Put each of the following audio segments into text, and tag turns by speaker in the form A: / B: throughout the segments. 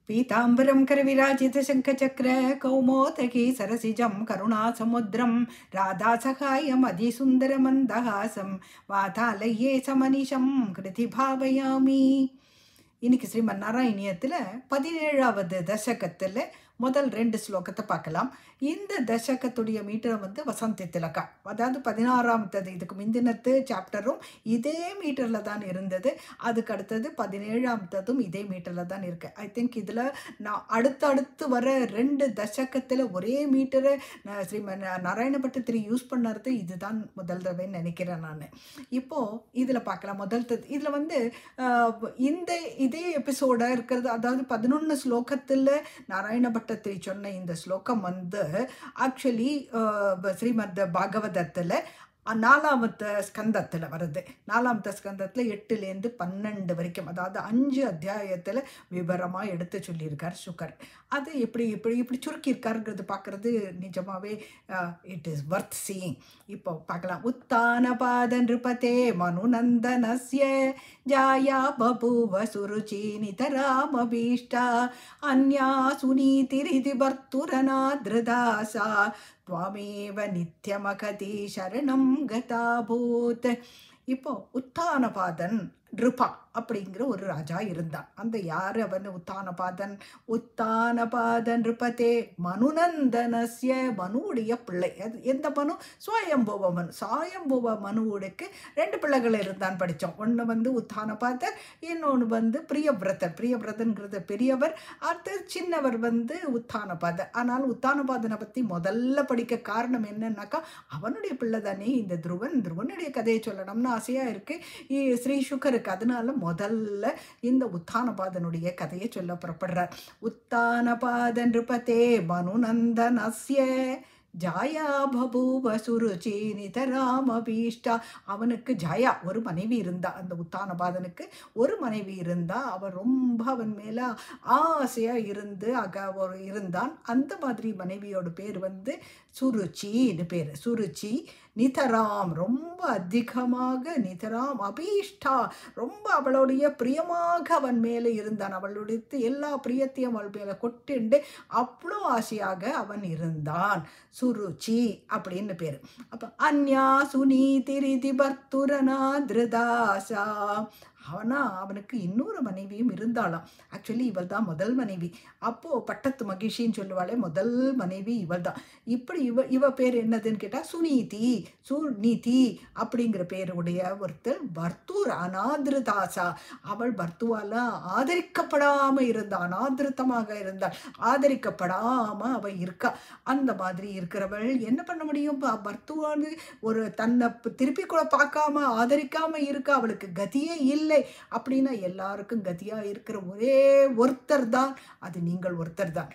A: पीताम्बरं करविराजितशङ्खचक्र कौमोदकी सरसिजं करुणासमुद्रं राधासहायमधिसुन्दरमन्दहासं वातालये समनिशं कृति भावयामि. இன்னைக்கு ஸ்ரீமன் நாராயணியத்தில் 17வது தசகத்தில் முதல் 2 ஸ்லோகத்தை பார்க்கலாம். இந்த தசகத்துடைய மீட்டரை வந்து வசந்தி திலகா, அதாவது 16வது இதுக்கு முந்தினத்து சாப்டரும் இதே மீட்டரில் தான் இருந்தது. அதுக்கு அடுத்தது 17வதும் இதே மீட்டரில் தான் இருக்கு. ஐ திங்க் இதில் நான் அடுத்தடுத்து வர 2 தசகத்தில் ஒரே மீட்டரை ஸ்ரீமன் நாராயண பட்டத்திரி யூஸ் பண்ணுறது இதுதான் முதல் தடவைன்னு நினைக்கிறேன் நான். இப்போது இதில் பார்க்கலாம். இதில் வந்து இந்த இதே எபிசோடாக இருக்கிறது, அதாவது 11 ஸ்லோகத்தில் நாராயண பட்டத்திரி சொன்ன இந்த ஸ்லோகம் வந்து ஆக்சுவலி ஸ்ரீமத் பாகவதத்தில் 4வது ஸ்கந்தத்தில் வருது. 4வது ஸ்கந்தத்தில் 8லேருந்து 12 வரைக்கும், அதாவது 5 அத்தியாயத்தில் விவரமாக எடுத்து சொல்லியிருக்கார் சுகர். அது இப்படி சுருக்கியிருக்காருங்கிறது பார்க்குறது நிஜமாகவே இட் இஸ் வர்த் சீயிங். இப்போ பார்க்கலாம். உத்தானபாத நிருபதே மனுநந்தனஸ்ய ஜாயா பபூவ சுருச்சி நிதராமபீஷ்டா அன்யா சுனீதிரிதி பர்த்துரநாத்ருதாசா त्वामेव नित्यमगति शरणं गताभूत्. இப்போ உத்தானபாதன் நிருபா அப்படிங்கிற ஒரு ராஜா இருந்தான். அந்த யார் அவன்? உத்தானபாதன் நிருபதே மனுநந்தனஸ்ய, மனுவுடைய பிள்ளை. அது எந்த மனு? சுவயம்புவ மனு. சுவயம்புவ மனுவுக்கு 2 பிள்ளைகள் இருந்தான் படித்தோம். ஒன்று வந்து உத்தானபாதர், இன்னொன்று வந்து பிரியவிரதர். பிரியவிரதன்கிறது பெரியவர், அடுத்து சின்னவர் வந்து உத்தானபாதர். ஆனால் உத்தானபாதனை பற்றி முதல்ல படிக்க காரணம் என்னன்னாக்கா, அவனுடைய பிள்ளை தானே இந்த துருவனுடைய கதையை சொல்லணும்னு ஆசையாக இருக்குது ஸ்ரீ சுகருக்கு. அதனால முதல்ல இந்த உத்தானபாதனுடைய கதையை சொல்ல புறப்படுறார். உத்தானபாத நிருபதே மனுநந்தனஸ்ய ஜாயா பபூவ சுருச்சி நிதராமபீஷ்டா. அவனுக்கு ஜாயா ஒரு மனைவி இருந்தா. அந்த உத்தானபாதனுக்கு ஒரு மனைவி இருந்தா. அவன் ரொம்ப அவன் மேல ஆசையா இருந்தான். அந்த மாதிரி மனைவியோட பேர் வந்து சுருச்சின்னு பேர். சுருச்சி நிதராம், ரொம்ப அதிகமாக, நிதராம் அபீஷ்டா, ரொம்ப அவளுடைய பிரியமாக அவன் மேலே இருந்தான். அவளுடைய எல்லா பிரியத்தையும் அவள் மேலே கொட்டுண்டு அவ்வளோ ஆசையாக அவன் இருந்தான். சுருச்சி அப்படின்னு பேர். அப்போ அன்யா சுனீதிரிதி பர்த்துரனா திருதாசா. அவனுக்கு இன்னொரு மனைவியும் இருந்தாளாம். ஆக்சுவலி இவள் தான் முதல் மனைவி. அப்போது பட்டத்து மகிழ்ச்சின்னு சொல்லுவாளே, முதல் மனைவி இவள் தான். இப்படி இவ பேர் என்னதுன்னு கேட்டால் சுநீதி அப்படிங்கிற பேருடைய ஒருத்தர் பர்த்தூர் அநாதிருதாசா. அவள் பர்த்துவால ஆதரிக்கப்படாமல் இருந்தாள், அநாதிருத்தமாக இருந்தாள், ஆதரிக்கப்படாமல் அவள் இருக்கா. அந்த மாதிரி இருக்கிறவள் என்ன பண்ண முடியும்? பர்த்துவான்னு ஒரு தன்னை திருப்பி கூட பார்க்காம ஆதரிக்காம இருக்கா. அவளுக்கு கதியே இல்லை. அப்படின்னா எல்லாருக்கும் கதியா இருக்கிற ஒரே ஒருத்தர் தான், அது நீங்கள் ஒருத்தர் தான்.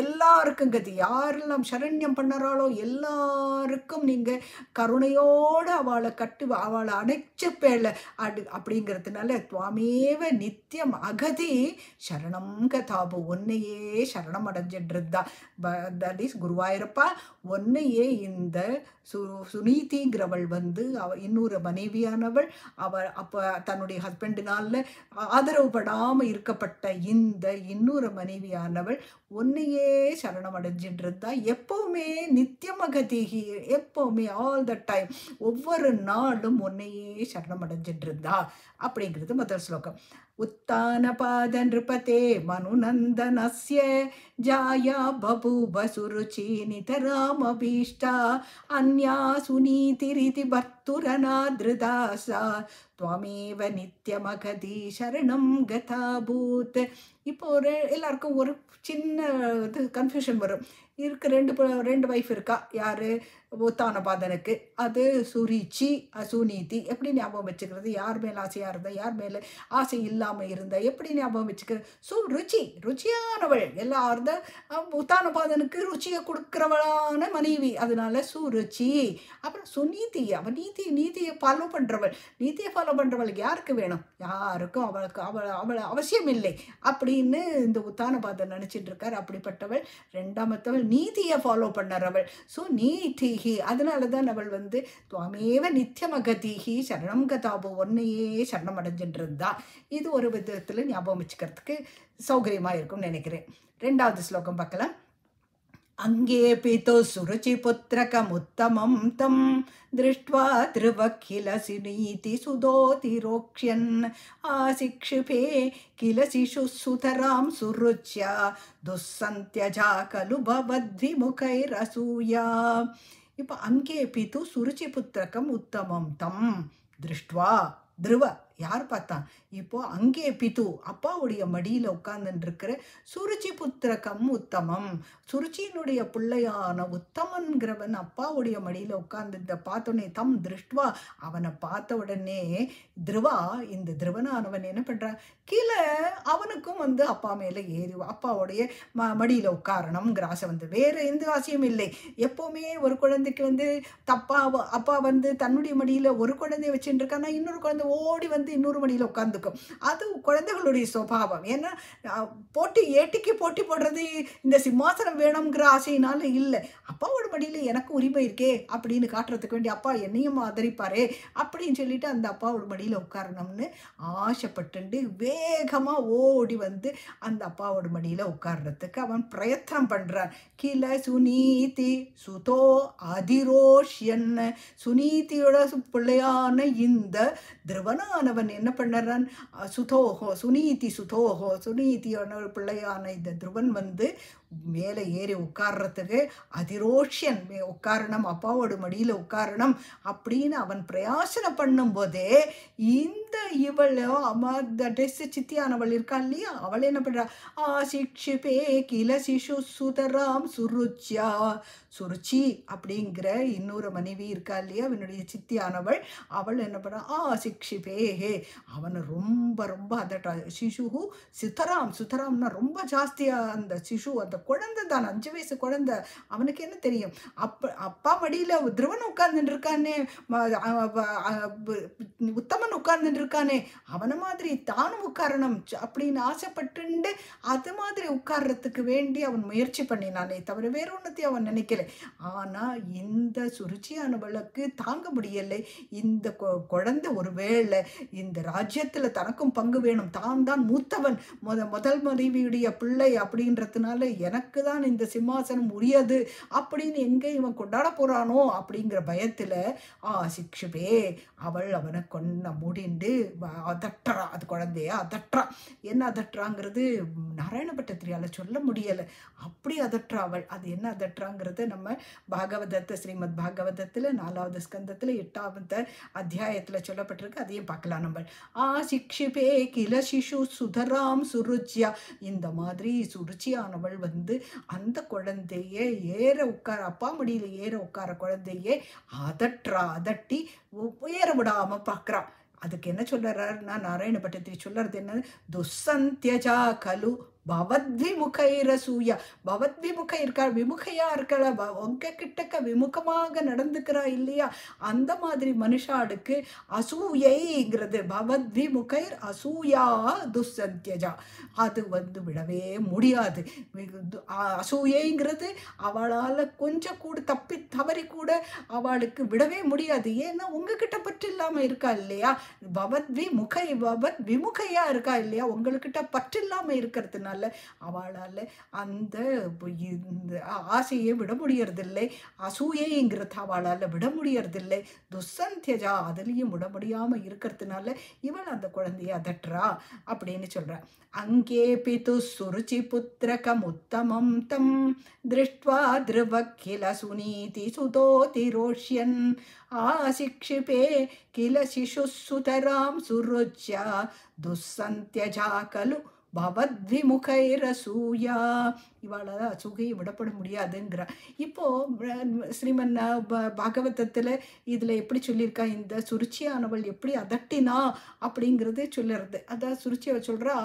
A: எல்லாருக்கும் கதி. யாரெல்லாம் சரண்யம் பண்ணறாளோ எல்லாருக்கும் நீங்கள் கருணையோடு அவளை அவளை அணைச்சப்பேல அப்படிங்கிறதுனால துவாமேவ நித்தியம் அகதி சரணம் கதாபு. ஒன்னையே சரணம் அடைஞ்சிட்ருந்தா. தட் இஸ் குருவாயூரப்பா, ஒன்னையே இந்த சுனீதிங்கிறவள் வந்து இன்னொரு மனைவியானவள். அவள் அப்போ தன்னுடைய ஹஸ்பண்டினால ஆதரவுப்படாமல் இருக்கப்பட்ட இந்த இன்னொரு மனைவியானவள் ஒன்னையே சரணம் அடைஞ்சிட்டு இருந்தா. எப்பவுமே நித்தியமகதிகி, எப்பவுமே ஆல் த டைம், ஒவ்வொரு நாளும் ஒன்னையே சரணம் அடைஞ்சிட்டு இருந்தா அப்படிங்கிறது முதல் ஸ்லோகம். உத்தானபாத நிருபதே மனுநந்தனஸ்ய ஜாயா பபூவ சுருச்சி நிதராமபீஷ்டா அன்யா சுனீதிரிதி பர்த்துரநாத்ருதாசா துவமேவ நித்தியமகதி சரணம் கதாபூத். இப்போ எல்லாருக்கும் ஒரு சின்ன கன்ஃபியூஷன் வரும். ரெண்டு வைஃப் இருக்கா. யார்? உத்தானபாதனுக்கு. அது சுருச்சி சுனீதி. எப்படி ஞாபகம் வச்சுக்கிறது? யார் மேலே ஆசையாக இருந்தா, யார் மேலே ஆசை இல்லாமல் இருந்தா எப்படி ஞாபகம் வச்சுக்கிறது? ருச்சியானவள். எல்லாம் இருந்தால் உத்தானபாதனுக்கு ருச்சியை கொடுக்குறவளான மனைவி, அதனால சுருச்சி. அப்புறம் சுனீதி, அவன் நீதியை ஃபாலோ பண்ணுறவள். நீதியை ஃபாலோ பண்ணுறவளுக்கு யாருக்கு வேணும்? யாருக்கும் அவளை அவசியம் இல்லை அப்படின்னு இந்த உத்தானபாதன் நினச்சிட்டு இருக்கார். அப்படிப்பட்டவள். ரெண்டாமத்தவள் நீதியை ஃபாலோ பண்ணுறவள். ஸோ நீதிஹி, அதனால தான் அவள் வந்து துவாமேவ நித்தியமகதிஹி சரணம் கதாபு, ஒன்னையே சரணம் அடைஞ்சிட்டு இருந்தா. இது ஒரு விதத்தில் ஞாபகம் வச்சுக்கிறதுக்கு சௌகரியமாக இருக்கும்னு நினைக்கிறேன். 2வது ஸ்லோகம் பார்க்கலாம். அங்கேபிதோ சுருச்சிபுத்திரகமுத்தமம் தம் திருஷ்ட்வா திருவக்கிலசினீதி சுதோதிரோக்ஷ்யன் ஆசிக்ஷிபே கிலசிஷு சுதராம் சுருச்யா துஸ்ஸந்த்யஜா கலு பவத்விமுகைரசூயா. இப்போ அங்கேபிது சுருச்சிபுத்திரகம் உத்தமம் தம் திருஷ்ட்வா திருவ யார் பார்த்தான்? இப்போ அங்கே பிது அப்பாவுடைய மடியில் உட்கார்ந்துட்டு இருக்கிற சுருச்சி புத்திரகம் உத்தமம், சுருச்சியினுடைய பிள்ளையான உத்தமன்கிறவன் அப்பாவுடைய மடியில் உட்கார்ந்துட்ட பார்த்தோன்னே தம் திருஷ்டுவா அவனை பார்த்த உடனே திருவா இந்த திருவனானவன் என்ன பண்றான்? கீழே அவனுக்கும் அப்பா மேலே ஏறி அப்பாவுடைய மடியில் உட்காரணுங்கிற ஆசை வேற எந்த ஆசையும் இல்லை. எப்போவுமே ஒரு குழந்தைக்கு அப்பா தன்னுடைய மடியில் ஒரு குழந்தைய வச்சுட்டு இருக்கான்னா இன்னொரு குழந்தை ஓடி இன்னொரு மடியில் உட்காந்துக்கும். அது குழந்தைகளுடைய சுபாவம். ஏன்னா ஏட்டிக்கு போட்டி போடுறது இந்த சிம்மாசனம் வேணுங்கிற ஆசையினால இல்லை, அப்பாவோட மடியில் எனக்கு உரிமை இருக்கே அப்படின்னு காட்டுறதுக்கு வேண்டி அப்பா என்னையும் ஆதரிப்பாரே அப்படின்னு சொல்லிட்டு அந்த அப்பாவோட மடியில் உட்காரணும்னு ஆசைப்பட்டு வேகமாக ஓடி அந்த அப்பாவோட மடியில் உட்கார்றதுக்கு அவன் பிரயத்தனம் பண்ணுறான். கீழே சுனீதி சுதோ அதிரோஷ்யன், சுனீதியோட பிள்ளையான இந்த திருவனானவன் என்ன பண்ணுறான்? சுதோஹோ சுனீதி சுதோஹோ சுனீதியான பிள்ளையான இந்த துருவன் மேலே ஏறி உட்கார்றதுக்கு அதிரோஷ்யன் உட்காரணம், அப்பாவோட மடியில் உட்காரணம் அப்படின்னு அவன் பிரயாசனை பண்ணும்போதே இந்த இவளோ சித்தியானவள் இருக்கா இல்லையா, அவள் என்ன பண்றா? ஆசிக்ஷிபே கில சிசு சுதராம் சுருச்சியா, சுருச்சி அப்படிங்கிற இன்னொரு மனைவி இருக்கா இல்லையா அவனுடைய சித்தியானவள், அவள் என்ன பண்றா? ஆசிக்ஷிபேஹே அவனை ரொம்ப ரொம்ப அதட்டா. சிசுஹு சுதராம், சுதராம்னா ரொம்ப ஜாஸ்தியா அந்த சிசு அந்த குழந்தை தான் 5 வயசு குழந்தை, அவனுக்கு என்ன தெரியும்? அப்பா மடியில் திருவன் உட்கார்ந்துட்டு இருக்கானே, உத்தமன் உட்கார்ந்துட்டு இருக்கானே, அவனை மாதிரி தானும் உட்காரணும் அப்படின்னு ஆசைப்பட்டு அது மாதிரி உட்கார்றதுக்கு வேண்டி அவன் முயற்சி பண்ணினானே தவிர வேற ஒன்றத்தையும் அவன் நினைக்கல. ஆனால் இந்த சுருச்சியானவளுக்கு தாங்க முடியலை. இந்த குழந்தை ஒருவேளை இந்த ராஜ்யத்தில் தனக்கும் பங்கு வேணும், தான் தான் மூத்தவன், முதல் மனைவியுடைய பிள்ளை அப்படின்றதுனால எனக்கு தான் இந்த சிம்மாசனம் உரியது அப்படின்னு எங்கே இவன் கொண்டாட போறானோ அப்படிங்கிற பயத்தில் சிக்ஷுபே அவள் அவனை கொன்ன மூடிண்டு அதட்டுறா. அது குழந்தைய அதட்டுறா. என்ன அதட்டுறாங்கிறது நாராயண பட்டத்திரியால சொல்ல முடியலை, அப்படி அதட்டுறா அவள். அது என்ன அதட்டுறாங்கிறது நம்ம பாகவதத்தை ஸ்ரீமத் பாகவதத்தில் 4வது ஸ்கந்தத்தில் 8வது அத்தியாயத்தில் சொல்லப்பட்டிருக்கு, அதையும் பார்க்கலாம் நம்ம. சிக்ஷிபே கில சிசு சுதராம் சுருச்சியா, இந்த மாதிரி சுருச்சியானவள் அந்த குழந்தைய ஏற உட்கார அப்பா மடியில் ஏற உட்கார குழந்தையே அதட்டுறா, அதட்டி ஏற விடாம பார்க்குறா. அதுக்கு என்ன சொல்றாருன்னா நாராயண பட்டத்திரி சொல்றது என்ன? துஸ்ஸந்த்யஜா கலு பவத்விமுகைரசூயா, பவத்விமுகை இருக்கா, விமுகையா இருக்கா, உங்க கிட்டக்க விமுகமாக நடந்துக்கிறா இல்லையா, அந்த மாதிரி மனுஷாளுக்கு அசூயைங்கிறது பவத்விமுகை அசூயா துஸ்ஸந்த்யஜா அது விடவே முடியாது. அசூயைங்கிறது அவளால் கொஞ்சம் கூட தப்பி தவறி கூட அவளுக்கு விடவே முடியாது. ஏன்னா உங்ககிட்ட பற்று இல்லாமல் இருக்கா இல்லையா, பவத்விமுகை பவத் விமுகையா இருக்கா இல்லையா, உங்கள்கிட்ட பற்று இல்லாமல் இருக்கிறதுனால அவளால் அந்த ஆசையை விட முடியறதில்லை, அசூயைங்கிறது அவளால் விட முடியறதில்லை. துஸ்ஸந்த்யஜா அதுலேயும் விட முடியாமல் இருக்கிறதுனால இவள் அந்த குழந்தைய அதட்டுறா அப்படின்னு சொல்றா. அங்கே பிது சுருச்சி புத்திரகம் உத்தமம் தம் திருஷ்ட்வா திருவக்கில சுனீதி சுதோதிரோஷ்யன் ஆசிக்ஷிபே கில சிசு சுதராம் சுருச்யா துஸ்ஸந்த்யஜா கலு பவத்விமுகைரசூயா, இவாளால் அசூகையை விடப்பட முடியாதுங்கிறா. இப்போது ஸ்ரீமன் பாகவதத்தில் இதில் எப்படி சொல்லியிருக்கா, இந்த சுருச்சியானவள் எப்படி அதட்டினா அப்படிங்கிறது சொல்லுறது. அதான் சுருச்சியை சொல்கிறா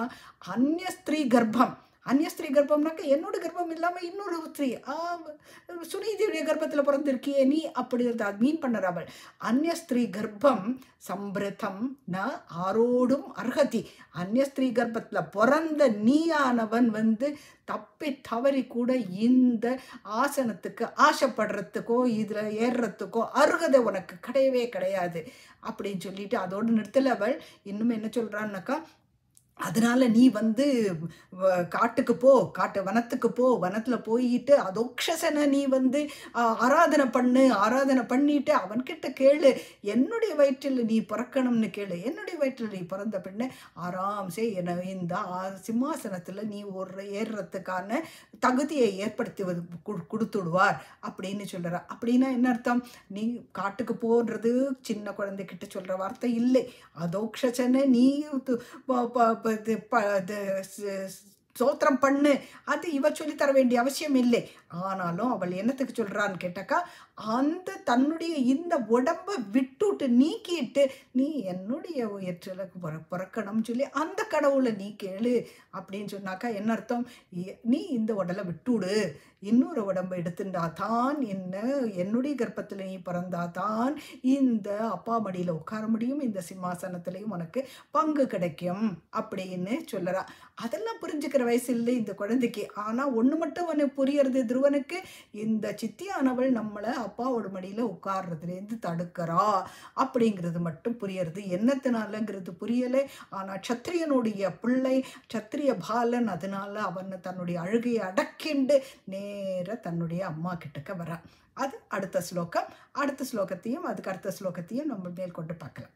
A: அந்நிய ஸ்திரீ கர்ப்பம். அந்நிய ஸ்திரீ கர்ப்பம்னாக்க என்னோட கர்ப்பம் இல்லாமல் இன்னொரு ஸ்திரீ சுனீதியுடைய கர்ப்பத்தில் பிறந்திருக்கியே நீ அப்படிங்கிறது அது மீன் பண்ணுற அவள். அந்நிய ஸ்திரீ கர்ப்பம் சம்பிரதம் ந ஆரோடும் அர்ஹதி, அந்நிய ஸ்திரீ கர்ப்பத்தில் பிறந்த நீயானவன் தப்பி தவறி கூட இந்த ஆசனத்துக்கு ஆசைப்படுறதுக்கோ இதில் ஏறுறதுக்கோ அருகதை உனக்கு கிடையவே கிடையாது அப்படின்னு சொல்லிட்டு அதோடு நிறுத்தல அவள். இன்னும் என்ன சொல்கிறான்னாக்கா, அதனால நீ வந்து காட்டுக்கு போ, வனத்துக்கு போ, வனத்துல போயிட்டு அதோக்ஷசனை நீ வந்து ஆராதனை பண்ணு, ஆராதனை பண்ணிட்டு அவன்கிட்ட கேளு, என்னுடைய வயிற்றில் நீ பிறக்கணும்னு கேளு, என்னுடைய வயிற்றில் நீ பிறந்த பின்ன ஆராம்சே இந்த சிம்மாசனத்துல நீ ஒரு ஏறுறதுக்கான தகுதியை ஏற்படுத்தி கொடுத்துடுவார் அப்படின்னு சொல்றார். அப்படின்னா என்ன அர்த்தம்? நீ காட்டுக்கு போன்றது சின்ன குழந்தைகிட்ட சொல்ற வார்த்தை இல்லை. அதோக்ஷசனை நீ ஸ்தோத்திரம் பண்ணு, அது இவ சொல்லி தர வேண்டிய அவசியம் இல்லை. ஆனாலும் அவள் என்னத்துக்கு சொல்றான்னு கேட்டாக்கா, அந்த தன்னுடைய இந்த உடம்பை விட்டுட்டு நீக்கிட்டு நீ என்னுடைய வயிற்றில பிறக்கணும்னு சொல்லி அந்த கடவுளை நீ கேளு அப்படின்னு சொன்னாக்கா என்ன அர்த்தம்? நீ இந்த உடலை விட்டுடு, இன்னொரு உடம்பை எடுத்துட்டா தான் என்னுடைய கர்ப்பத்தில் நீ பிறந்தா தான் இந்த அப்பா மடியில் உட்கார முடியும், இந்த சிம்மாசனத்திலையும் உனக்கு பங்கு கிடைக்கும் அப்படின்னு சொல்லறா. அதெல்லாம் புரிஞ்சுக்கிற வயசு இல்லை இந்த குழந்தைக்கு. ஆனால் ஒன்று மட்டும் அவனுக்கு புரியறது துருவனுக்கு, இந்த சித்தியானவள் நம்மளை அப்பாவோட மடியில் உட்கார்றதுலேருந்து தடுக்கிறா அப்படிங்கிறது மட்டும் புரியறது. என்னத்தினாலங்கிறது புரியலை. ஆனால் சத்திரியனுடைய பிள்ளை சத்திரிய பாலன், அதனால அவன் தன்னுடைய அழுகையை அடக்கிண்டு நேர தன்னுடைய அம்மா கிட்டக்க வர. அது அடுத்த ஸ்லோகம். அடுத்த ஸ்லோகத்தையும் அதுக்கு அடுத்த ஸ்லோகத்தையும் நம்ம மேற்கொண்டு பார்க்கலாம்.